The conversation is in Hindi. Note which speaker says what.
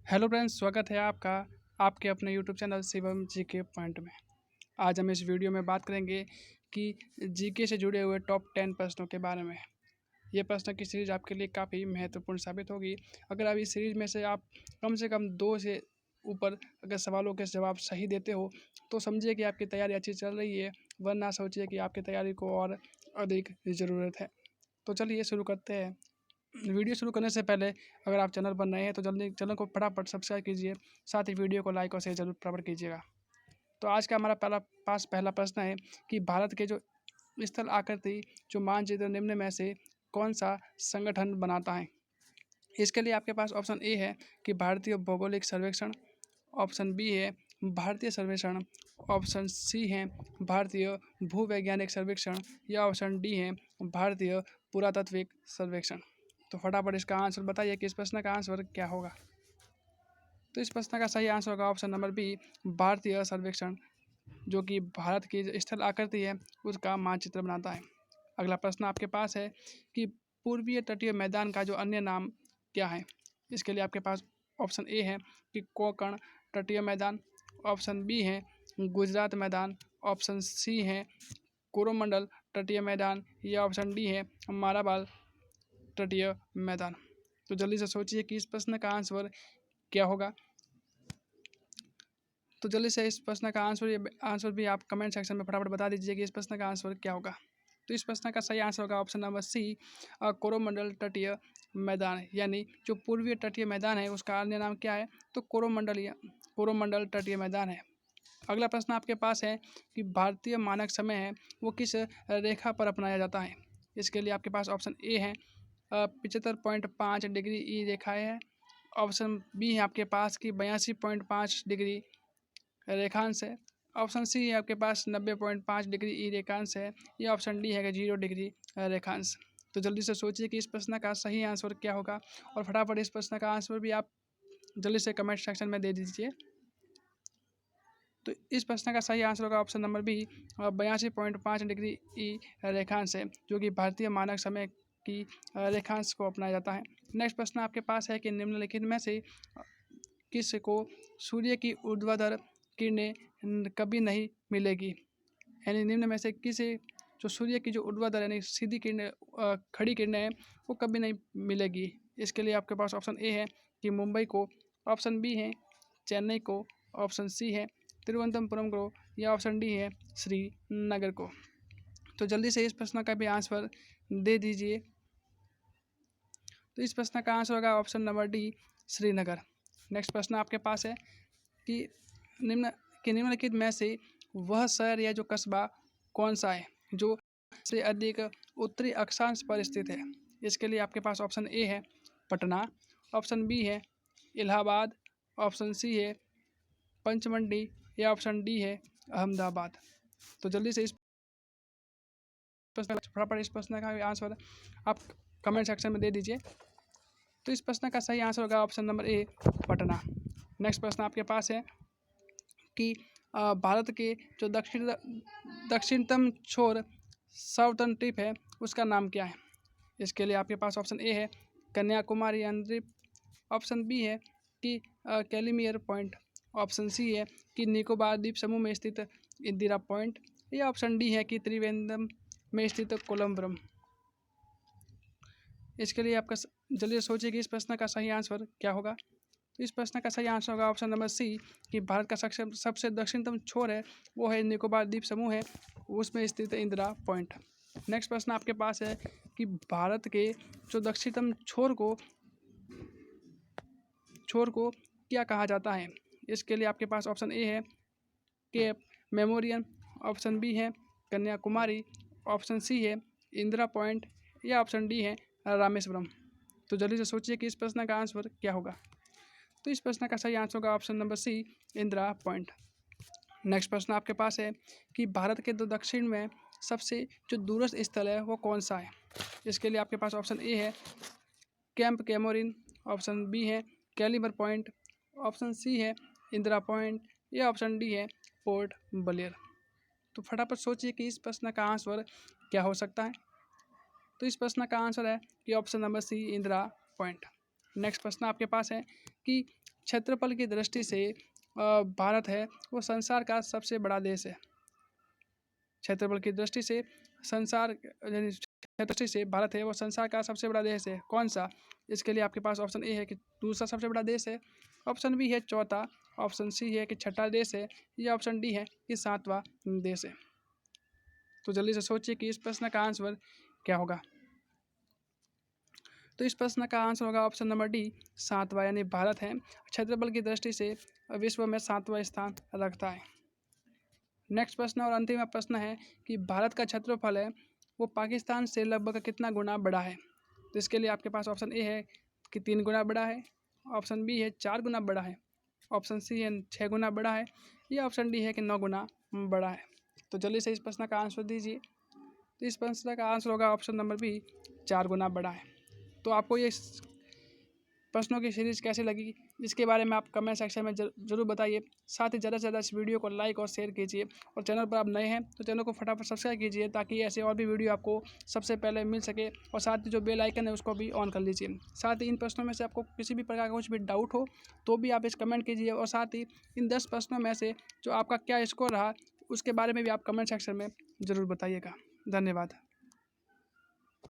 Speaker 1: हेलो फ्रेंड्स, स्वागत है आपका आपके अपने YouTube channel Shivam GK point में। आज हम इस वीडियो में बात करेंगे कि जीके से जुड़े हुए टॉप 10 प्रश्नों के बारे में। ये प्रश्न की सीरीज़ आपके लिए काफ़ी महत्वपूर्ण साबित होगी। अगर आप इस सीरीज़ में से आप कम से कम 2 से ऊपर अगर सवालों के जवाब सही देते हो तो समझिए कि आपकी तैयारी अच्छी चल रही है, वरना सोचिए कि आपकी तैयारी को और अधिक ज़रूरत है। तो चलिए शुरू करते हैं। वीडियो शुरू करने से पहले अगर आप चैनल पर नए हैं तो जल्दी चैनल को फटाफट सब्सक्राइब कीजिए, साथ ही वीडियो को लाइक और शेयर जरूर फटाफट कीजिएगा। तो आज का हमारा पहला प्रश्न है कि भारत के जो स्थल आकृति जो मानचित्र निम्न में से कौन सा संगठन बनाता है। इसके लिए आपके पास ऑप्शन ए है कि भारतीय भौगोलिक सर्वेक्षण, ऑप्शन बी है भारतीय सर्वेक्षण, ऑप्शन सी है भारतीय भूवैज्ञानिक सर्वेक्षण या ऑप्शन डी है भारतीय पुरातात्विक सर्वेक्षण। तो फटाफट इसका आंसर बताइए कि इस प्रश्न का आंसर क्या होगा। तो इस प्रश्न का सही आंसर होगा ऑप्शन नंबर बी, भारतीय सर्वेक्षण, जो कि भारत की जो स्थल आकृति है उसका मानचित्र बनाता है। अगला प्रश्न आपके पास है कि पूर्वीय तटीय मैदान का जो अन्य नाम क्या है। इसके लिए आपके पास ऑप्शन ए है कि कोंकण तटीय मैदान, ऑप्शन बी है गुजरात मैदान, ऑप्शन सी है कोरोमंडल तटीय मैदान या ऑप्शन डी है मालाबार तटीय मैदान। तो जल्दी से सोचिए कि इस प्रश्न का आंसर क्या होगा। तो जल्दी से इस प्रश्न का आंसर भी आप कमेंट सेक्शन में फटाफट बता दीजिए कि इस प्रश्न का आंसर क्या होगा। तो इस प्रश्न का सही आंसर होगा ऑप्शन नंबर सी, कोरोमंडल तटीय मैदान, यानी जो पूर्वीय तटीय मैदान है उसका अन्य नाम क्या है, तो कोरोमंडल तटीय मैदान है। अगला प्रश्न आपके पास है कि भारतीय मानक समय है वो किस रेखा पर अपनाया जाता है। इसके लिए आपके पास ऑप्शन ए है 75.5 डिग्री ई रेखा है, ऑप्शन बी है आपके पास कि 82.5 डिग्री रेखांश है, ऑप्शन सी है आपके पास 90.5 डिग्री ई रेखांश है या ऑप्शन डी है कि 0 डिग्री रेखांश। तो जल्दी से सोचिए कि इस प्रश्न का सही आंसर क्या होगा और फटाफट इस प्रश्न का आंसर भी आप जल्दी से कमेंट सेक्शन में दे दीजिए। तो इस प्रश्न का सही आंसर होगा ऑप्शन नंबर बी, 82.5 डिग्री ई रेखांश है, जो कि भारतीय मानक समय की रेखांश को अपनाया जाता है। नेक्स्ट प्रश्न आपके पास है कि निम्नलिखित में से किस को सूर्य की ऊर्ध्वाधर किरणें कभी नहीं मिलेगी। यानी निम्न में से किसे जो सूर्य की जो ऊर्ध्वाधर यानी सीधी किरणें खड़ी किरणें हैं वो कभी नहीं मिलेगी। इसके लिए आपके पास ऑप्शन ए है कि मुंबई को, ऑप्शन बी है चेन्नई को, ऑप्शन सी है तिरुवनंतपुरम को या ऑप्शन डी है श्रीनगर को। तो जल्दी से इस प्रश्न का भी आंसर दे दीजिए। तो इस प्रश्न का आंसर होगा option number D, Srinagar. Next प्रश्न आपके पास है कि निम्नलिखित में से वह शहर या जो कस्बा कौन सा है जो से अधिक उत्तरी अक्षांश पर स्थित है। इसके लिए आपके पास ऑप्शन ए है पटना, ऑप्शन बी है इलाहाबाद, ऑप्शन सी है पंचमंडी या ऑप्शन डी है अहमदाबाद। तो जल्दी से इस प्रश्न का आंसर आप कमेंट सेक्शन में दे दीजिए। तो इस प्रश्न का सही आंसर होगा option number A, Patna. Next प्रश्न आपके पास है कि भारत के जो दक्षिणतम छोर साउथर्न टिप है उसका नाम क्या है। इसके लिए आपके पास ऑप्शन ए है कन्याकुमारी द्वीप, ऑप्शन बी है कि कैलिमियर पॉइंट, ऑप्शन सी है कि निकोबार द्वीप समूह में स्थित इंदिरा पॉइंट या ऑप्शन डी है कि त्रिवेंद्रम में स्थित कोलंबरम। इसके लिए आपका जल्दी सोचिए कि इस प्रश्न का सही आंसर क्या होगा। तो इस प्रश्न का सही आंसर होगा ऑप्शन नंबर सी कि भारत का सबसे दक्षिणतम छोर है वो है निकोबार द्वीप समूह है, उसमें स्थित है इंदिरा पॉइंट। नेक्स्ट प्रश्न आपके पास है कि भारत के जो दक्षिणतम छोर को क्या कहा जाता है। इसके लिए आपके पास ऑप्शन ए है केप मेमोरियल, ऑप्शन बी है कन्याकुमारी, ऑप्शन सी है इंदिरा पॉइंट या ऑप्शन डी है रामेश्वरम। तो जल्दी से सोचिए कि इस प्रश्न का आंसर क्या होगा। तो इस प्रश्न का सही आंसर होगा option number C, Indira Point. Next प्रश्न आपके पास है कि भारत के दक्षिण में सबसे जो दूरस्थ स्थल है वो कौन सा है। इसके लिए आपके पास ऑप्शन ए है कैंप कैमोरिन, ऑप्शन बी है कैलिबर पॉइंट, ऑप्शन सी है इंदिरा पॉइंट या ऑप्शन डी है पोर्ट ब्लेयर। तो फटाफट सोचिए कि इस प्रश्न का आंसर क्या हो सकता है। तो इस प्रश्न का आंसर है कि option number C, Indira Point. Next प्रश्न आपके पास है कि क्षेत्रफल की दृष्टि से भारत है वो संसार का सबसे बड़ा देश है। क्षेत्रफल की दृष्टि से दृष्टि से भारत है वो संसार का सबसे बड़ा देश है। कौन सा? इसके लिए आपके पास ऑप्शन ए है कि दूसरा सबसे बड़ा देश है, ऑप्शन बी है चौथा, ऑप्शन सी है कि छठा देश है, या ऑप्शन डी है कि सातवां देश है। तो जल्दी से सोचिए कि इस प्रश्न का आंसर क्या होगा। तो इस प्रश्न का आंसर होगा ऑप्शन नंबर डी, सातवां, यानी भारत है क्षेत्रफल की दृष्टि से विश्व में सातवां स्थान रखता है। नेक्स्ट प्रश्न और अंतिम प्रश्न है कि भारत का क्षेत्रफल है वो पाकिस्तान से लगभग कितना गुना बड़ा है। तो इसके लिए आपके पास ऑप्शन ए है कि 3 गुना बड़ा है, ऑप्शन बी है 4 गुना बड़ा है, ऑप्शन सी है 6 गुना बड़ा है, या ऑप्शन डी है कि 9 गुना बड़ा है। तो जल्दी से इस प्रश्न का आंसर दीजिए। तो इस प्रश्न का आंसर होगा ऑप्शन नंबर बी, 4 गुना बड़ा है। तो आपको ये प्रश्नों की सीरीज़ कैसी लगी इसके बारे में आप कमेंट सेक्शन में जरूर बताइए। साथ ही ज़्यादा से ज़्यादा इस वीडियो को लाइक और शेयर कीजिए, और चैनल पर आप नए हैं तो चैनल को फटाफट सब्सक्राइब कीजिए ताकि ऐसे और भी वीडियो आपको सबसे पहले मिल सके। और साथ ही जो बेल आइकन है उसको भी ऑन कर लीजिए। साथ ही इन प्रश्नों में से आपको किसी भी प्रकार का कुछ भी डाउट हो तो भी आप इस कमेंट कीजिए, और साथ ही इन 10 प्रश्नों में से जो आपका क्या स्कोर रहा उसके बारे में भी आप कमेंट सेक्शन में ज़रूर बताइएगा। धन्यवाद।